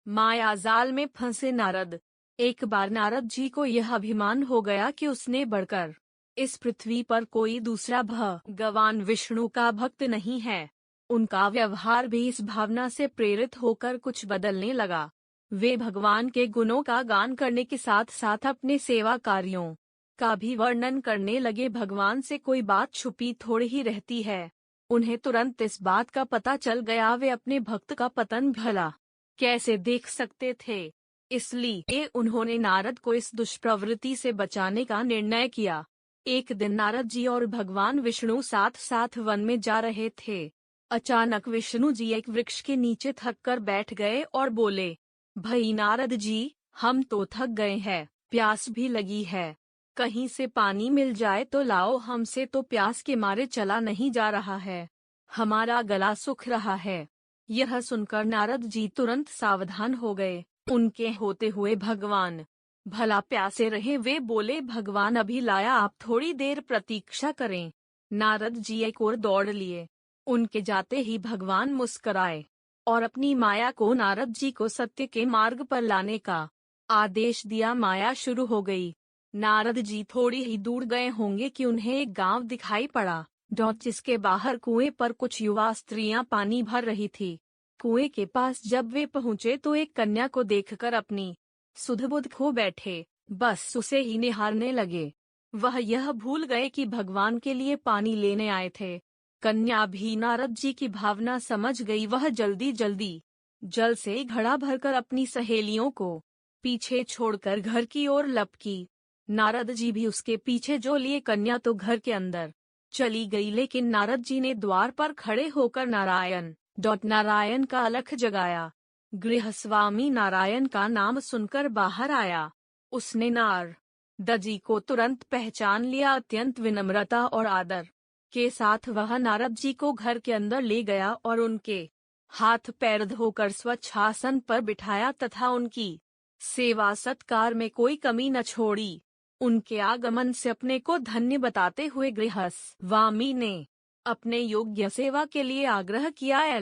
माया जाल में फंसे नारद। एक बार नारद जी को यह अभिमान हो गया कि उसने बढ़कर इस पृथ्वी पर कोई दूसरा भगवान विष्णु का भक्त नहीं है। उनका व्यवहार भी इस भावना से प्रेरित होकर कुछ बदलने लगा। वे भगवान के गुणों का गान करने के साथ साथ अपने सेवा कार्यों का भी वर्णन करने लगे। भगवान से कोई बात छुपी थोड़ी ही रहती है। उन्हें तुरंत इस बात का पता चल गया, वे अपने भक्त का पतन भला कैसे देख सकते थे। इसलिए उन्होंने नारद को इस दुष्प्रवृत्ति से बचाने का निर्णय किया। एक दिन नारद जी और भगवान विष्णु साथ साथ वन में जा रहे थे। अचानक विष्णु जी एक वृक्ष के नीचे थक कर बैठ गए और बोले, भाई नारद जी, हम तो थक गए हैं, प्यास भी लगी है, कहीं से पानी मिल जाए तो लाओ, हमसे तो प्यास के मारे चला नहीं जा रहा है, हमारा गला सूख रहा है। यह सुनकर नारद जी तुरंत सावधान हो गए। उनके होते हुए भगवान भला प्यासे रहे। वे बोले, भगवान अभी लाया, आप थोड़ी देर प्रतीक्षा करें। नारद जी एक ओर दौड़ लिए। उनके जाते ही भगवान मुस्कराए और अपनी माया को नारद जी को सत्य के मार्ग पर लाने का आदेश दिया। माया शुरू हो गई। नारद जी थोड़ी ही दूर गए होंगे कि उन्हें एक गांव दिखाई पड़ा, जिसके बाहर कुएं पर कुछ युवा स्त्रियां पानी भर रही थी। कुएं के पास जब वे पहुंचे तो एक कन्या को देखकर अपनी सुध-बुध खो बैठे, बस उसे ही निहारने लगे। वह यह भूल गए कि भगवान के लिए पानी लेने आए थे। कन्या भी नारद जी की भावना समझ गई। वह जल्दी जल्दी जल से घड़ा भरकर अपनी सहेलियों को पीछे छोड़कर घर की ओर लपकी। नारद जी भी उसके पीछे जो लिए। कन्या तो घर के अंदर चली गई, लेकिन नारद जी ने द्वार पर खड़े होकर नारायण का अलख जगाया। गृहस्वामी नारायण का नाम सुनकर बाहर आया। उसने नारद जी को तुरंत पहचान लिया। अत्यंत विनम्रता और आदर के साथ वह नारद जी को घर के अंदर ले गया और उनके हाथ पैर धोकर स्वच्छ आसन पर बिठाया तथा उनकी सेवा सत्कार में कोई कमी न छोड़ी। उनके आगमन से अपने को धन्य बताते हुए गृहस्वामी ने अपने योग्य सेवा के लिए आग्रह किया।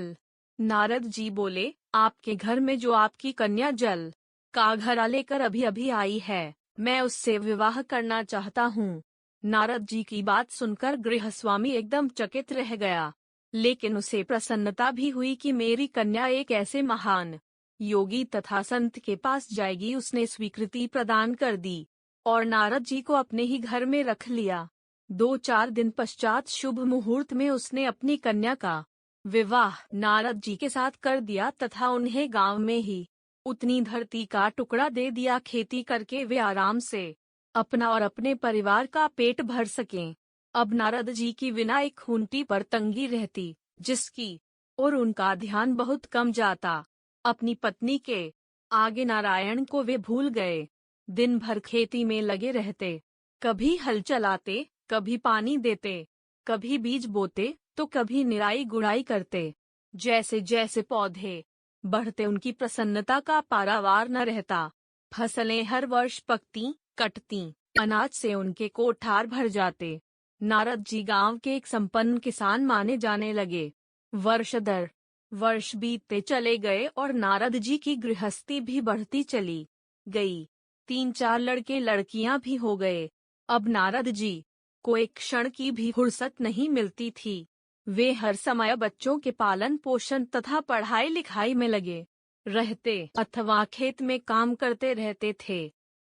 नारद जी बोले, आपके घर में जो आपकी कन्या जल का घड़ा लेकर अभी अभी आई है, मैं उससे विवाह करना चाहता हूँ। नारद जी की बात सुनकर गृहस्वामी एकदम चकित रह गया, लेकिन उसे प्रसन्नता भी हुई कि मेरी कन्या एक ऐसे महान योगी तथा संत के पास जाएगी। उसने स्वीकृति प्रदान कर दी और नारद जी को अपने ही घर में रख लिया। 2-4 दिन पश्चात शुभ मुहूर्त में उसने अपनी कन्या का विवाह नारद जी के साथ कर दिया तथा उन्हें गांव में ही उतनी धरती का टुकड़ा दे दिया, खेती करके वे आराम से अपना और अपने परिवार का पेट भर सकें। अब नारद जी की विना एक खूंटी पर तंगी रहती, जिसकी और उनका ध्यान बहुत कम जाता। अपनी पत्नी के आगे नारायण को वे भूल गए। दिन भर खेती में लगे रहते, कभी हल चलाते, कभी पानी देते, कभी बीज बोते तो कभी निराई गुड़ाई करते। जैसे जैसे पौधे बढ़ते उनकी प्रसन्नता का पारावार न रहता। फसलें हर वर्ष पकती कटती, अनाज से उनके कोठार भर जाते। नारद जी गांव के एक संपन्न किसान माने जाने लगे। वर्ष दर वर्ष बीतते चले गए और नारद जी की गृहस्थी भी बढ़ती चली गई। 3-4 लड़के लड़कियां भी हो गए। अब नारद जी को एक क्षण की भी फुर्सत नहीं मिलती थी। वे हर समय बच्चों के पालन पोषण तथा पढ़ाई लिखाई में लगे रहते अथवा खेत में काम करते रहते थे।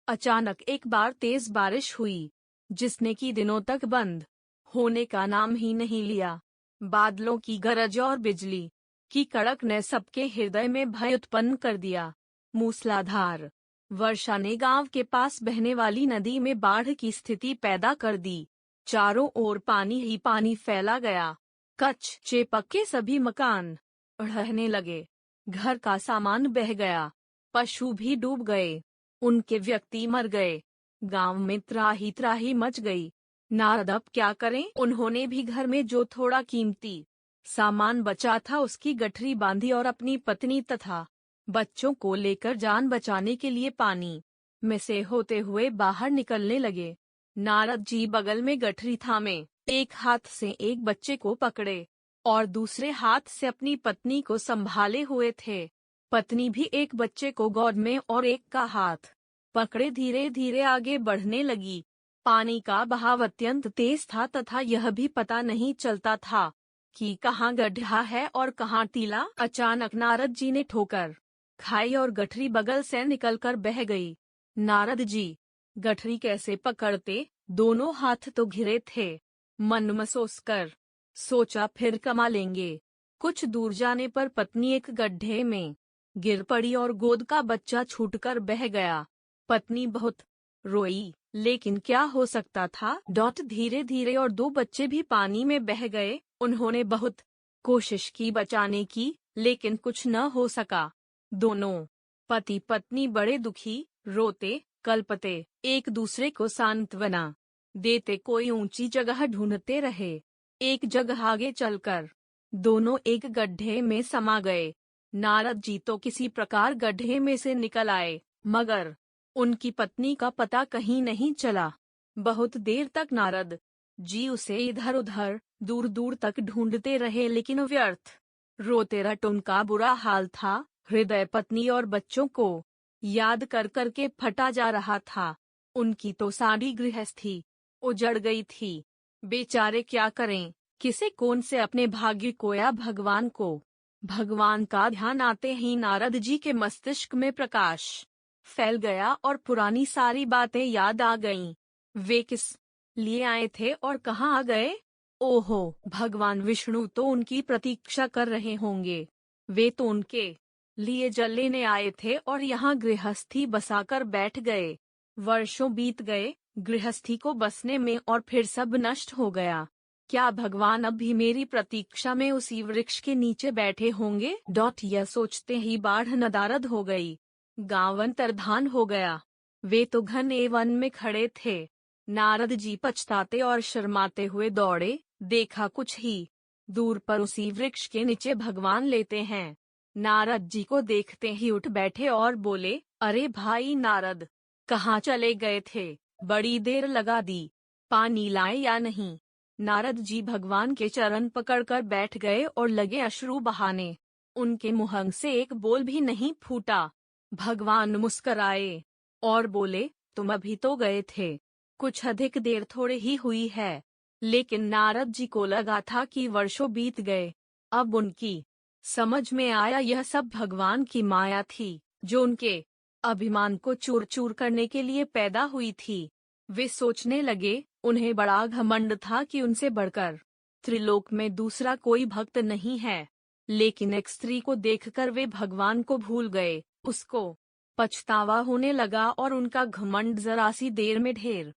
अचानक एक बार तेज बारिश हुई, जिसने की दिनों तक बंद होने का नाम ही नहीं लिया। बादलों की गरज और बिजली की कड़क ने सबके हृदय में भय उत्पन्न कर दिया। मूसलाधार वर्षा ने गांव के पास बहने वाली नदी में बाढ़ की स्थिति पैदा कर दी। चारों ओर पानी ही पानी फैला गया। कच्चे पक्के सभी मकान ढहने लगे, घर का सामान बह गया, पशु भी डूब गए, उनके व्यक्ति मर गए। गांव में त्राही त्राही मच गई। नारद अब क्या करें? उन्होंने भी घर में जो थोड़ा कीमती सामान बचा था उसकी गठरी बांधी और अपनी पत्नी तथा बच्चों को लेकर जान बचाने के लिए पानी में से होते हुए बाहर निकलने लगे। नारद जी बगल में गठरी थामे, एक हाथ से एक बच्चे को पकड़े और दूसरे हाथ से अपनी पत्नी को संभाले हुए थे। पत्नी भी एक बच्चे को गोद में और एक का हाथ पकड़े धीरे धीरे आगे बढ़ने लगी। पानी का बहाव अत्यंत तेज था तथा यह भी पता नहीं चलता था कि कहाँ गड्ढा है और कहाँ टीला। अचानक नारद जी ने ठोकर खाई और गठरी बगल से निकलकर बह गई। नारद जी गठरी कैसे पकड़ते, दोनों हाथ तो घिरे थे। मन में सोचकर सोचा फिर कमा लेंगे। कुछ दूर जाने पर पत्नी एक गड्ढे में गिर पड़ी और गोद का बच्चा छूटकर बह गया। पत्नी बहुत रोई, लेकिन क्या हो सकता था। धीरे धीरे और दो बच्चे भी पानी में बह गए। उन्होंने बहुत कोशिश की बचाने की, लेकिन कुछ न हो सका। दोनों पति पत्नी बड़े दुखी, रोते कल्पते एक दूसरे को सांत्वना देते कोई ऊंची जगह ढूंढते रहे। एक जगह आगे चलकर दोनों एक गड्ढे में समा गए। नारद जी तो किसी प्रकार गड्ढे में से निकल आए, मगर उनकी पत्नी का पता कहीं नहीं चला। बहुत देर तक नारद जी उसे इधर उधर दूर दूर तक ढूंढते रहे, लेकिन व्यर्थ। रोते रट उनका बुरा हाल था। हृदय पत्नी और बच्चों को याद कर कर के फटा जा रहा था। उनकी तो सारी गृहस्थी उजड़ गई थी। बेचारे क्या करें, किसे कौन से अपने भाग्य को या भगवान को। भगवान का ध्यान आते ही नारद जी के मस्तिष्क में प्रकाश फैल गया और पुरानी सारी बातें याद आ गईं। वे किस लिए आए थे और कहाँ आ गए? ओहो, भगवान विष्णु तो उनकी प्रतीक्षा कर रहे होंगे। वे तो उनके लिए जल लेने आए थे और यहाँ गृहस्थी बसाकर बैठ गए। वर्षों बीत गए गृहस्थी को बसने में और फिर सब नष्ट हो गया। क्या भगवान अब भी मेरी प्रतीक्षा में उसी वृक्ष के नीचे बैठे होंगे? यह सोचते ही बाढ़ नदारद हो गई। गांव अंतर्धान हो गया। वे तो घने वन में खड़े थे। नारद जी पछताते और शर्माते हुए दौड़े। देखा कुछ ही दूर पर उसी वृक्ष के नीचे भगवान लेटे हैं। नारद जी को देखते ही उठ बैठे और बोले, अरे भाई नारद, कहाँ चले गए थे? बड़ी देर लगा दी, पानी लाए या नहीं? नारद जी भगवान के चरण पकड़कर बैठ गए और लगे अश्रु बहाने। उनके मुंह से एक बोल भी नहीं फूटा। भगवान मुस्कराए और बोले, तुम अभी तो गए थे, कुछ अधिक देर थोड़े ही हुई है। लेकिन नारद जी को लगा था कि वर्षों बीत गए। अब उनकी समझ में आया यह सब भगवान की माया थी, जो उनके अभिमान को चूर चूर करने के लिए पैदा हुई थी। वे सोचने लगे, उन्हें बड़ा घमंड था कि उनसे बढ़कर त्रिलोक में दूसरा कोई भक्त नहीं है। लेकिन एक स्त्री को देखकर वे भगवान को भूल गए। उसको पछतावा होने लगा और उनका घमंड जरा सी देर में ढेर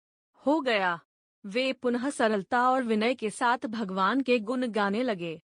हो गया। वे पुनः सरलता और विनय के साथ भगवान के गुण गाने लगे।